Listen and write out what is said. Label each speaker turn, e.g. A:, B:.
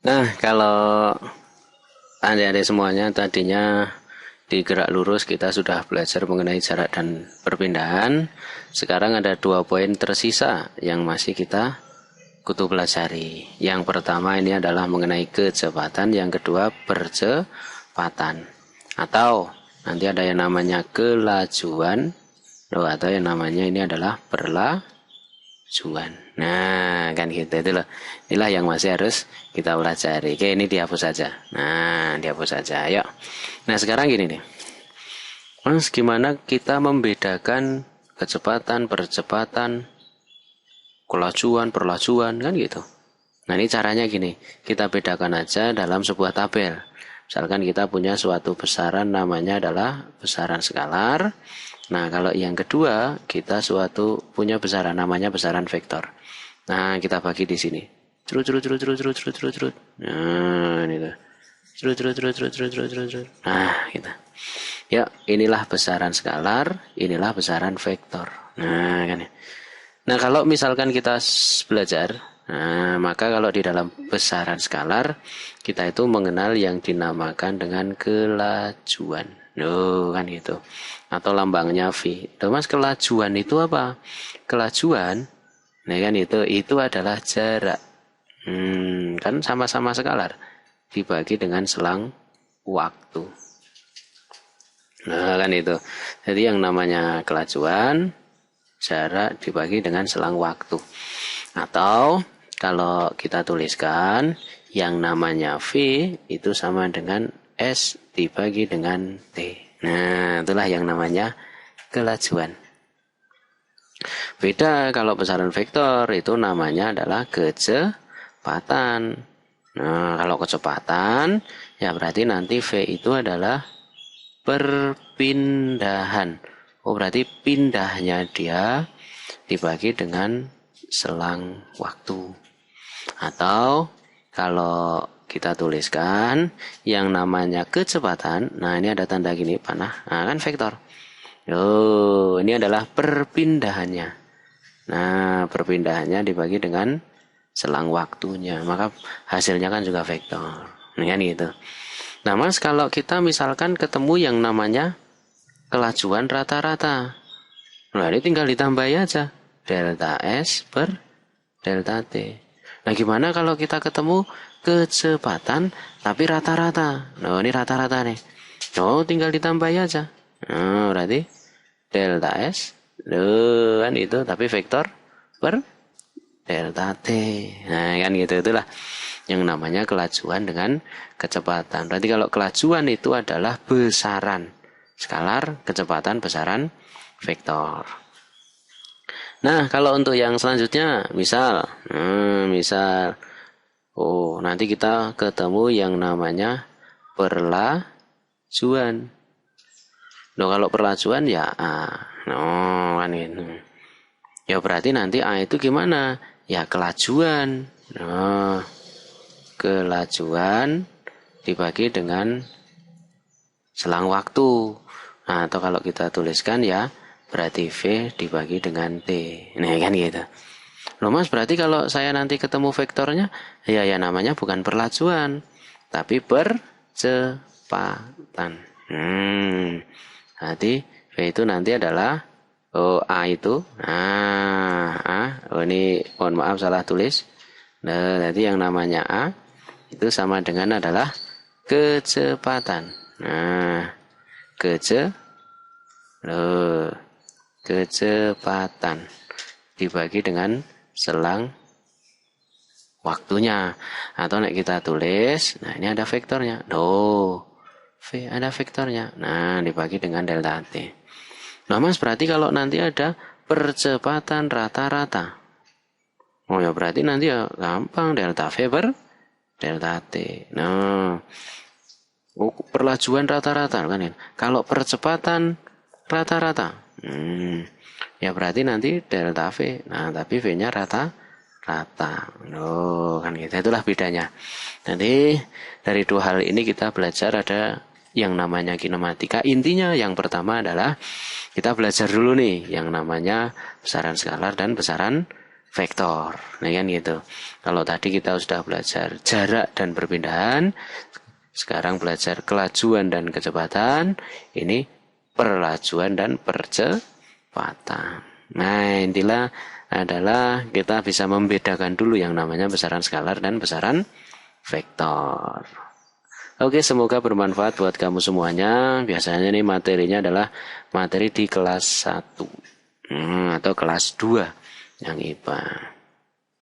A: Nah, kalau adik-adik semuanya tadinya di gerak lurus kita sudah belajar mengenai jarak dan perpindahan. Sekarang ada 2 poin tersisa yang masih kita kutu pelajari. Yang pertama ini adalah mengenai kecepatan, yang kedua percepatan. Atau nanti ada yang namanya kelajuan, atau yang namanya ini adalah perlajuan. Nah, kan gitu itu loh. Inilah yang masih harus kita pelajari. Oke, ini dihapus saja. Nah, dihapus saja. Ayo. Nah, sekarang gini nih. Mas, gimana kita membedakan kecepatan, percepatan, kelajuan, perlajuan, kan gitu. Nah, ini caranya gini. Kita bedakan aja dalam sebuah tabel. Misalkan kita punya suatu besaran namanya adalah besaran skalar. Nah, kalau yang kedua, kita punya besaran namanya besaran vektor. Nah, kita bagi di sini. Cerut, cerut, cerut, cerut, cerut, cerut, cerut, cerut. Nah, ini tuh. Cerut, cerut, cerut, cerut, cerut, cerut, cerut, cerut. Nah, gitu. Ya, inilah besaran skalar, inilah besaran vektor. Nah, kan ya. Nah, kalau misalkan kita belajar, nah, maka kalau di dalam besaran skalar, kita itu mengenal yang dinamakan dengan kelajuan. Loh, kan gitu. Atau lambangnya V. Loh, Mas, kelajuan itu apa? Kelajuan, nah kan itu adalah jarak. Kan sama-sama skalar. Dibagi dengan selang waktu. Nah, kan itu. Jadi yang namanya kelajuan, jarak dibagi dengan selang waktu. Atau kalau kita tuliskan yang namanya V itu sama dengan S dibagi dengan T. Nah, itulah yang namanya kelajuan. Beda kalau besaran vektor itu namanya adalah kecepatan. Nah, kalau kecepatan ya berarti nanti V itu adalah perpindahan. Oh, berarti pindahnya dia dibagi dengan selang waktu. Atau kalau kita tuliskan yang namanya kecepatan, nah ini ada tanda gini panah, nah kan vektor. Oh, ini adalah perpindahannya. Nah, perpindahannya dibagi dengan selang waktunya, maka hasilnya kan juga vektor. Ini kan gitu. Nah, Mas, kalau kita misalkan ketemu yang namanya kelajuan rata-rata, nah ini tinggal ditambah aja delta S per delta T. Nah, gimana kalau kita ketemu kecepatan tapi rata-rata? Nah, ini rata-rata nih. Oh, tinggal ditambah aja. Nah, berarti delta S, kan itu, tapi vektor per delta T. Nah, kan gitu, itulah yang namanya kelajuan dengan kecepatan. Berarti kalau kelajuan itu adalah besaran skalar, kecepatan besaran vektor. Nah, kalau untuk yang selanjutnya, misal, oh nanti kita ketemu yang namanya perlajuan. Loh, kalau perlajuan ya A. No, kan itu. Ya berarti nanti A itu gimana? Ya kelajuan. Nah, kelajuan dibagi dengan selang waktu. Nah, atau kalau kita tuliskan ya berarti V dibagi dengan T. Nah, kan gitu. Loh, Mas, berarti kalau saya nanti ketemu vektornya, ya namanya bukan perlajuan, tapi percepatan. Berarti V itu nanti adalah A itu. Nah, ini mohon maaf salah tulis. Nah, nanti yang namanya A itu sama dengan adalah kecepatan. Nah, kecepatan dibagi dengan selang waktunya. Atau nek kita tulis, nah ini ada vektornya. V ada vektornya. Nah, dibagi dengan delta T. Nah, Mas, berarti kalau nanti ada percepatan rata-rata. Oh ya, berarti nanti ya gampang delta V per delta T. Nah, perlajuan rata-rata kan ya. Kalau percepatan rata-rata, ya berarti nanti delta V. Nah, tapi V-nya rata. Oh, kan gitu. Itulah bedanya. Nanti dari dua hal ini kita belajar ada yang namanya kinematika. Intinya yang pertama adalah kita belajar dulu nih yang namanya besaran skalar dan besaran vektor. Nah kan gitu. Kalau tadi kita sudah belajar jarak dan perpindahan, sekarang belajar kelajuan dan kecepatan, ini perlajuan dan percepatan. Nah, intilah adalah kita bisa membedakan dulu yang namanya besaran skalar dan besaran vektor. Oke, semoga bermanfaat buat kamu semuanya. Biasanya nih materinya adalah materi di kelas 1 atau kelas 2 yang IPA.